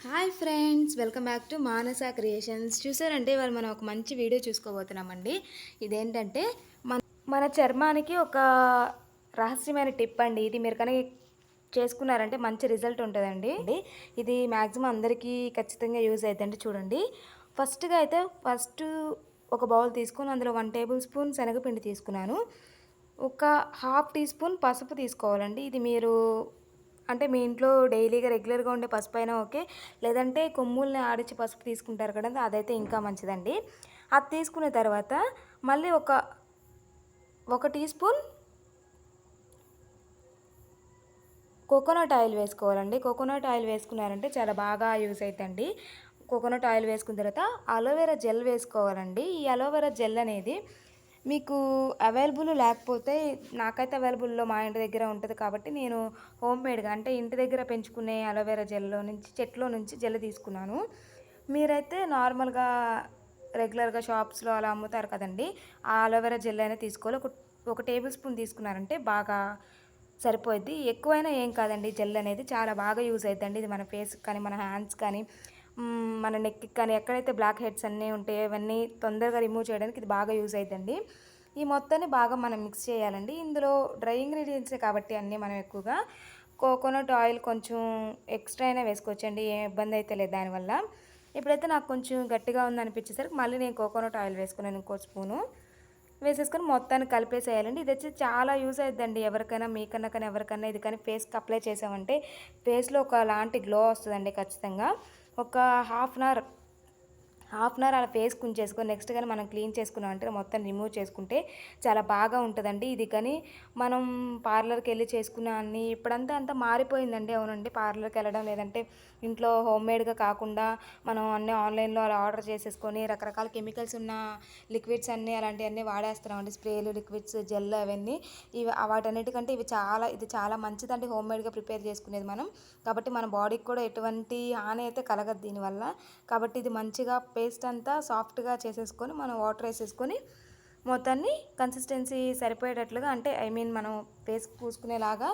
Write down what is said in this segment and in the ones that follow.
Hi friends, welcome back to Manasa creations. చూసారంటే ఇవాళ మనం ఒక మంచి వీడియో చూసుకోబోతున్నామండి. ఇదేంటంటే మన మన చర్మానికి ఒక రహస్యమైన టిప్ అండి. ఇది మీరు కానీ చేసుకున్నారంటే మంచి రిజల్ట్ ఉంటుందండి. ఇది మ్యాక్సిమం అందరికీ ఖచ్చితంగా యూజ్ అవుతుందండి. చూడండి, ఫస్ట్ ఒక బౌల్ తీసుకొని అందులో 1 టేబుల్ స్పూన్ శనగపిండి తీసుకున్నాను. ఒక హాఫ్ టీ స్పూన్ పసుపు తీసుకోవాలండి. ఇది మీరు అంటే మీ ఇంట్లో డైలీగా రెగ్యులర్గా ఉండే పసుపు అయినా ఓకే, లేదంటే కొమ్ముల్ని ఆడించి పసుపు తీసుకుంటారు కదా, అదైతే ఇంకా మంచిదండి. అది తీసుకున్న తర్వాత మళ్ళీ ఒక టీ స్పూన్ కోకోనట్ ఆయిల్ వేసుకోవాలండి. కోకోనట్ ఆయిల్ వేసుకున్నారంటే చాలా బాగా యూజ్ అవుతుందండి. కోకోనట్ ఆయిల్ వేసుకున్న తర్వాత అలోవెరా జెల్ వేసుకోవాలండి. ఈ అలోవెరా జెల్ అనేది మీకు అవైలబుల్ లేకపోతే, నాకైతే అవైలబుల్లో మా ఇంటి దగ్గర ఉంటుంది కాబట్టి నేను హోమ్మేడ్గా అంటే ఇంటి దగ్గర పెంచుకునే అలోవెరా జెల్లో నుంచి చెట్లో నుంచి జెల్ తీసుకున్నాను. మీరైతే నార్మల్గా రెగ్యులర్గా షాప్స్లో అలా అమ్ముతారు కదండి, ఆ అలోవెరా జెల్ అయినా తీసుకోవాలి. ఒక టేబుల్ స్పూన్ తీసుకున్నారంటే బాగా సరిపోద్ది. ఎక్కువైనా ఏం కాదండి, జెల్ అనేది చాలా బాగా యూజ్ అవుతుందండి. ఇది మన ఫేస్కి కానీ మన హ్యాండ్స్ కానీ మన నెక్కి కానీ ఎక్కడైతే బ్లాక్ హెడ్స్ అన్నీ ఉంటాయో ఇవన్నీ తొందరగా రిమూవ్ చేయడానికి ఇది బాగా యూజ్ అవుతుందండి. ఈ మొత్తాన్ని బాగా మనం మిక్స్ చేయాలండి. ఇందులో డ్రై ఇంగ్రీడియంట్సే కాబట్టి అన్నీ మనం ఎక్కువగా కోకోనట్ ఆయిల్ కొంచెం ఎక్స్ట్రా అయినా వేసుకోవచ్చండి, ఏ ఇబ్బంది అయితే లేదు దానివల్ల. ఇప్పుడైతే నాకు కొంచెం గట్టిగా ఉందనిపించేసరికి మళ్ళీ నేను కోకోనట్ ఆయిల్ వేసుకున్నాను, ఇంకో స్పూను వేసేసుకొని మొత్తాన్ని కలిపేసేయాలండి. ఇది వచ్చి చాలా యూజ్ అవుతుందండి ఎవరికైనా, మీకన్నా కానీ ఎవరికన్నా ఇది కానీ ఫేస్కి అప్లై చేసామంటే ఫేస్లో ఒకలాంటి గ్లో వస్తుందండి ఖచ్చితంగా. ఒక హాఫ్ అన్ అవర్ అలా ఫేస్ ఉంచేసుకొని నెక్స్ట్ కానీ మనం క్లీన్ చేసుకున్నామంటే మొత్తం రిమూవ్ చేసుకుంటే చాలా బాగా ఉంటుందండి. ఇది కానీ మనం పార్లర్కి వెళ్ళి చేసుకున్న అన్ని ఇప్పుడంతా అంతా మారిపోయిందండి. అవునండి, పార్లర్కి వెళ్ళడం లేదంటే ఇంట్లో హోమ్మేడ్గా కాకుండా మనం అన్నీ ఆన్లైన్లో అలా ఆర్డర్ చేసేసుకొని రకరకాల కెమికల్స్ ఉన్న లిక్విడ్స్ అన్నీ అలాంటివన్నీ వాడేస్తున్నామండి. స్ప్రేలు, లిక్విడ్స్, జెల్ అవన్నీ. వాటన్నిటికంటే ఇది చాలా మంచిదండి హోమ్మేడ్గా ప్రిపేర్ చేసుకునేది మనం. కాబట్టి మన బాడీకి కూడా ఎటువంటి హాని అయితే కలగదు దీనివల్ల. కాబట్టి ఇది మంచిగా పేస్ట్ అంతా సాఫ్ట్గా చేసేసుకొని మనం వాటర్ వేసేసుకొని మొత్తాన్ని కన్సిస్టెన్సీ సరిపోయేటట్లుగా, అంటే మనం ఫేస్ పూసుకునేలాగా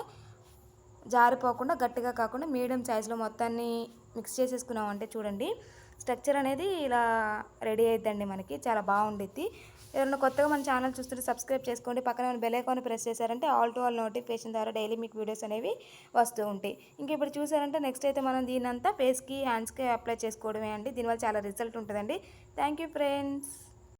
జారిపోకుండా గట్టిగా కాకుండా మీడియం సైజులో మొత్తాన్ని మిక్స్ చేసేసుకున్నామంటే చూడండి, స్ట్రక్చర్ అనేది ఇలా రెడీ అయిద్దండి. మనకి చాలా బాగుండిద్ది. ఎవరైనా కొత్తగా మన ఛానల్ చూస్తుంటే సబ్స్క్రైబ్ చేసుకోండి. పక్కన బెల్ ఐకాన్ ప్రెస్ చేశారంటే ఆల్ టు ఆల్ నోటిఫికేషన్ ద్వారా డైలీ మీకు వీడియోస్ అనేవి వస్తూ ఉంటాయి. ఇంక ఇప్పుడు చూసారంటే నెక్స్ట్ అయితే మనం దీనంతా ఫేస్కి హ్యాండ్స్కి అప్లై చేసుకోవడమే అండి. దీనివల్ల చాలా రిజల్ట్ ఉంటుందండి. Thank you friends.